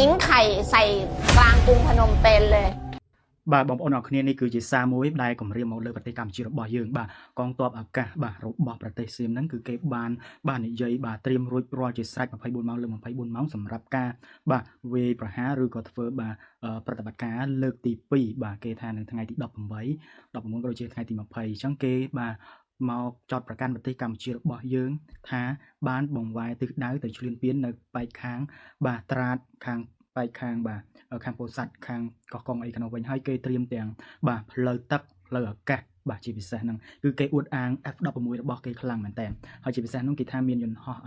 ทิ้งไข่ใส่กลางกรุงพนมเปญเลยបាទបងប្អូនអរគ្នានេះគឺជាសារមួយដែលគម្រាមមកលើប្រទេសកម្ពុជារបស់យើងបាទកងទ័ពអាកាសបាទរបស់ប្រទេសសៀមហ្នឹងគឺគេបាននិយាយបាទត្រៀមរួចរាល់ជាស្រេច24ម៉ោងលើ24ម៉ោងសម្រាប់ការបាទវាយប្រហារឬក៏ធ្វើបាទប្រតិបត្តិការលើកទី2បាទគេថានៅថ្ងៃទី18 19ក៏ដូចជាថ្ងៃទី20អញ្ចឹងគេបាទមកចោតប្រកាន់ប្រទេសកម្ពុជារបស់យើងថាបានបង្វែរទិសដៅទៅឈ្លានពាននៅបែកខាងបាទត្រាតខាងបែកខាងបាទខាងពោធិ៍សាត់ខាងកោះកុងអីក្នុងវិញហើយគេត្រៀមទាំងបាទផ្លូវទឹកផ្លូវអាកាសបាទជាពិសេសហ្នឹងគឺគេអួតអាង F16 របស់គេខ្លាំងមែនតើហើយជាពិសេសហ្នឹងគេថាមានយន្តហោះ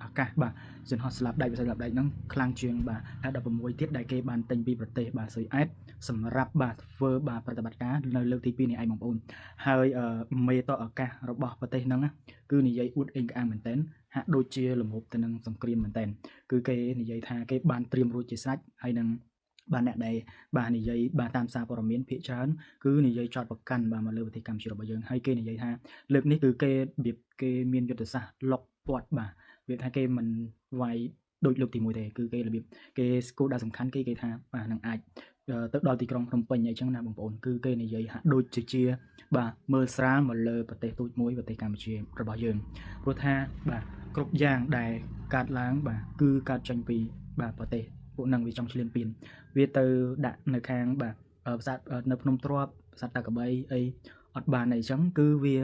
អាកាសបាទយន្តហោះស្លាបដែកស្លាបដែកហ្នឹងខ្លាំងជាងបាទ F16 ទៀតដែលគេបានទិញពីប្រទេសបាទស៊ុយអែតសម្រាប់បាទធ្វើបាទប្រតិបត្តិការនៅលើកទី2នេះឯងបងប្អូនហើយមេតកអាកាសរបស់ប្រទេសហ្នឹងគឺនិយាយអួតអេងក្អាងមែនតើហាក់ដូចជាលំហទៅនឹងសង្គ្រាមមែនតើគឺគេនិយាយថាគេបានត្រៀមរួចជាស្រេចហើយនឹងបាទអ្នកដែលបាទនិយាយបាទតាមសារព័ត៌មានភាគច្រើនគឺនិយាយចោតប្រកាន់បាទមកលើប្រទេសកម្ពុជារបស់យើងហើយគេនិយាយថាលើកនេះគឺគេមានយុទ្ធសាស្ត្រលុកពាត់បាទវាថាគេមិនវាយដូចលើកទី1ទេគឺគេរបៀបគេស្គាល់ដល់សំខាន់គេថាបាទនឹងអាចទៅដល់ទីក្រុងភ្នំពេញអីចឹងណាបងប្អូនគឺគេនិយាយហាក់ដូចជាបាទមើលស្រាលមកលើប្រទេសទូចមួយប្រទេសកម្ពុជារបស់យើងព្រោះថាបាទគ្រប់យ៉ាងដែលកើតឡើងបាទគឺកើតចេញពីបាទប្រទេសពួកនឹងវាចង់ឈ្លានពានវាទៅដាក់នៅខាងបាទប្រាសាទនៅភ្នំទ្រាប់ប្រាសាទតាកបីអីអត់បានអីចឹងគឺវា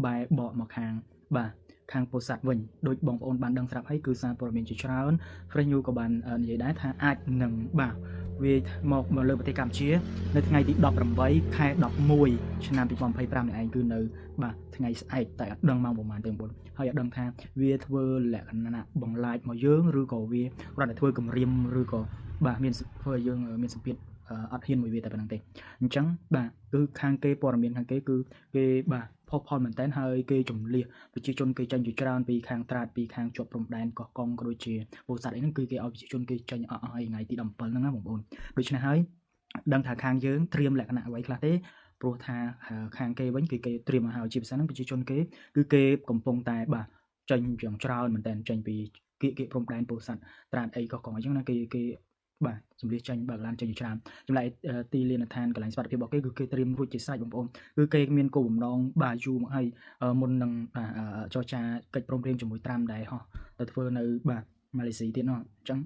បែរបកមកខាងបាទខាងពោធិ៍សាត់វិញដូចបងប្អូនបានដឹងស្រាប់ហើយគឺសារព័ត៌មានជាច្រើន Fresh News ក៏បាននិយាយដែរថាអាចនឹងបាទវាមកលើប្រទេសកម្ពុជានៅថ្ងៃទី18ខែ11ឆ្នាំ2025នេះឯងគឺនៅបាទថ្ងៃស្អែកតែអត់ដឹងម៉ោងប្រហែលទេបងប្អូនហើយអត់ដឹងថាវាធ្វើលក្ខណៈបង្លាចមកយើងឬក៏វាគ្រាន់តែធ្វើគម្រាមឬក៏បាទមានធ្វើឲ្យយើងមានសម្ពាធអត់ហ៊ានមួយវាតែប៉ុណ្្នឹងទេអញ្ចឹងបាទគឺខាងគេព័ត៌មានខាងគេគឺគេបាទផុសផុលមែនតើហើយគេជំលះប្រជាជនគេចេញជាច្រើនពីខាងត្រាតពីខាងជាប់ព្រំដែនកោះកុងក៏ដូចជាពោធិ៍សាត់អីហ្នឹងគឺគេឲ្យប្រជាជនគេចេញអស់ហើយថ្ងៃទី17ហ្នឹងណាបងប្អូនដូច្នេះហើយដឹងថាខាងយើងត្រៀមលក្ខណៈអ្វីខ្លះទេព្រោះថាខាងគេវិញគឺគេត្រៀមមកហើយជាពិសេសហ្នឹងប្រជាជនគេគឺគេកំពុងតែបាទចេញយ៉ាងច្រើនមែនតើចេញពីគៀកព្រំដែនពោធិ៍សាត់ត្រាតអីកោះកុងអញ្ចឹងណាគេបាទជំរាបចេញបើកឡានចេញច្រើនចម្លែកទីលានដ្ឋានកន្លែងសុវត្ថិភាពរបស់គេគឺគេត្រៀមរួចជាស្រេចបងប្អូនគឺគេមានគោលបំណងបាទយូរមកហើយមុននឹងចរចាកិច្ចព្រមព្រៀងជាមួយត្រាំដែរហោះទៅធ្វើនៅបាទម៉ាឡេស៊ីទៀតនោះអញ្ចឹង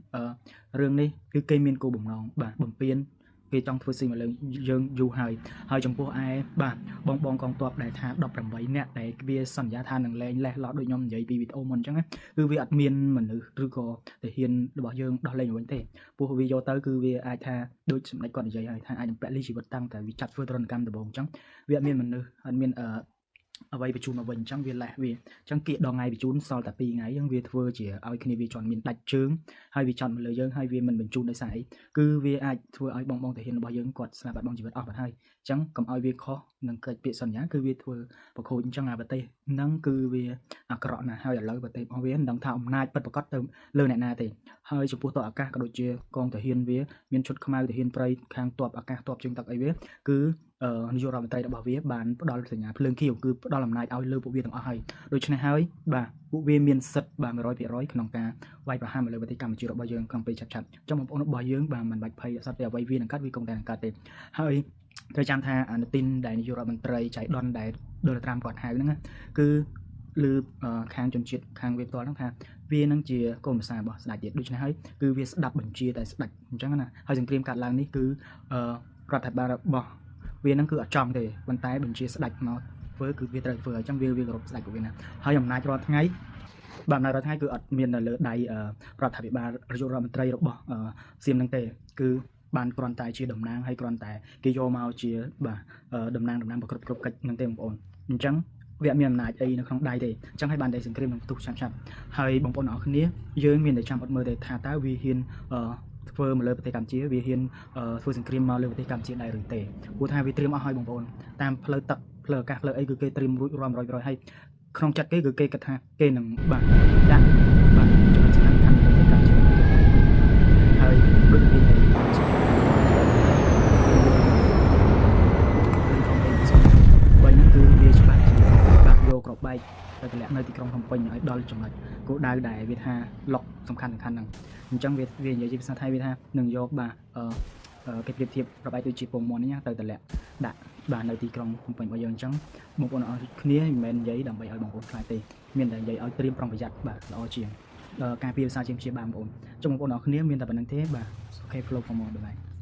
រឿងនេះគឺគេមានគោលបំណងបាទបំពេញគេចង់ធ្វើស៊ីមកលើយើងយូរហើយចំពោះឯបាទបងកងទ័ពដែលថា18នាក់ដែលវាសន្យាថានឹងលែងលេះឡោះដូចខ្ញុំនិយាយពីវីដេអូមុនអញ្ចឹងគឺវាអត់មានមនុស្សឬក៏ទាហានរបស់យើងដោះលែងវិញទេព្រោះវាយកទៅគឺវាអាចថាដូចសម្ដេចគាត់និយាយហើយថាអាចនឹងពាក់លីជីវិតតាំងតែវាចាត់ធ្វើទរណកម្មដំបូងអញ្ចឹងវាអត់មានមនុស្សអត់មានអ្វីបញ្ជូនមកវិញអញ្ចឹងវាលេះវាអញ្ចឹងគៀកដល់ថ្ងៃបញ្ជូនសល់តែ2ថ្ងៃយើងវាធ្វើជាឲ្យគ្នាវាជន់មានដាច់ជើងហើយវាចត់មកលើយើងហើយវាមិនបញ្ជូនដោយសារអីគឺវាអាចធ្វើឲ្យបងតាហ៊ានរបស់យើងគាត់ស្លាប់បាត់បង់ជីវិតអស់បាត់ហើយអញ្ចឹងកុំឲ្យវាខុសនឹងកិច្ចពាក្យសន្យាគឺវាធ្វើប្រខូចអញ្ចឹងអាប្រទេសហ្នឹងគឺវាអាក្រក់ណាស់ហើយឥឡូវប្រទេសរបស់វាមិនដឹងថាអំណាចពិតប្រាកដទៅលើអ្នកណាទេហើយចំពោះទ័ពអាកាសក៏ដូចជាកងទាហានវាមានឈុតខ្មៅទាហានព្រៃខាងទ័ពអាកាសទ័ពជើងទឹកអីវាគឺនាយករដ្ឋមន្ត្រីរបស់វាបានផ្ដល់សញ្ញាភ្លើងខៀវគឺផ្ដល់អំណាចឲ្យលើពួកវាទាំងអស់ហើយដូច្នេះហើយបាទពួកវាមានសិទ្ធិបាទ 100% ក្នុងការវាយប្រហារមកលើប្រទេសកម្ពុជារបស់យើងក្នុងពេលឆាប់ៗចំបងប្អូនរបស់យើងបាទមិនបាច់ភ័យអសត្វតែអ្វីវានឹងកាត់វាគង់តែនឹងកាត់ទេហើយត្រូវចាំថាអានទីនដែលនាយករដ្ឋមន្ត្រីចៃដុនដែលដូណាល់ត្រាំគាត់ហៅហ្នឹងគឺឬខាងជនជាតិខាងវាផ្ទាល់ហ្នឹងថាវានឹងជាកូនប្រសារបស់ស្ដេចទៀតដូច្នេះហើយគឺវាស្ដាប់បញ្ជាតែស្ដេចអញ្ចឹងណាហើយសង្គ្រាមកាត់ឡើងនេះគឺរដ្ឋាភិបាលរបស់វានឹងគឺអត់ចង់ទេប៉ុន្តែបញ្ជាស្ដេចមកធ្វើគឺវាត្រូវធ្វើអញ្ចឹងវាគោរពស្ដេចរបស់វាណាហើយអំណាចរាល់ថ្ងៃបាទអំណាចរាល់ថ្ងៃគឺអត់មាននៅលើដៃរដ្ឋាភិបាលនាយករដ្ឋមន្ត្រីរបស់សៀមហ្នឹងទេគឺបានគ្រាន់តែជាតំណាងហើយគ្រាន់តែគេយកមកជាបាទតំណាងប្រគ្រប់កិច្ចហ្នឹងទេបងប្អូនអញ្ចឹងវាអត់មានអំណាចអីនៅក្នុងដៃទេអញ្ចឹងហើយបានតែសង្គ្រាមនឹងផ្ទុះឆាប់ៗហើយបងប្អូនអរគ្នាយើងមានតែចាំអត់មើលទេថាតើវាហ៊ានធ្វើមកលើប្រទេសកម្ពុជាវាហ៊ានធ្វើសង្គ្រាមមកលើប្រទេសកម្ពុជាដែរឬទេព្រោះថាវាត្រៀមអស់ហើយបងប្អូនតាមផ្លូវទឹកផ្លូវអាកាសផ្លូវអីគឺគេត្រៀមរួចរាល់ 100% ហើយក្នុងចិត្តគេគឺគេគិតថាគេនឹងបាទដាក់បាទចំណុចសំខាន់ៗប្រទេសកម្ពុជាហើយដូចនេះបីហ្នឹងគឺវាច្បាស់ជាបាទយកក្របបែកទៅតម្លាក់នៅទីក្រុងភ្នំពេញ ពេញឲ្យដល់ចំណុចគោលដៅដែលវាថាលុកសំខាន់ហ្នឹងអញ្ចឹងវានិយាយជាភាសាថៃវាថានឹងយកបាទគេប្រៀបធៀបប្របែកដូចជាពងមាន់នេះទៅតម្លាក់ដាក់បាទនៅទីក្រុងភ្នំពេញរបស់យើងអញ្ចឹងបងប្អូនអរគ្នាមិនមែននិយាយដើម្បីឲ្យបងប្អូនខ្លាចទេមានតែនិយាយឲ្យត្រៀមប្រុងប្រយ័ត្នបាទល្អជាងការពារភាសាជាងព្យាបាលបងប្អូនចុងបងប្អូនអរគ្នាមានតែប៉ុណ្្នឹងទេបាទ Okay flow ផងមកបាយ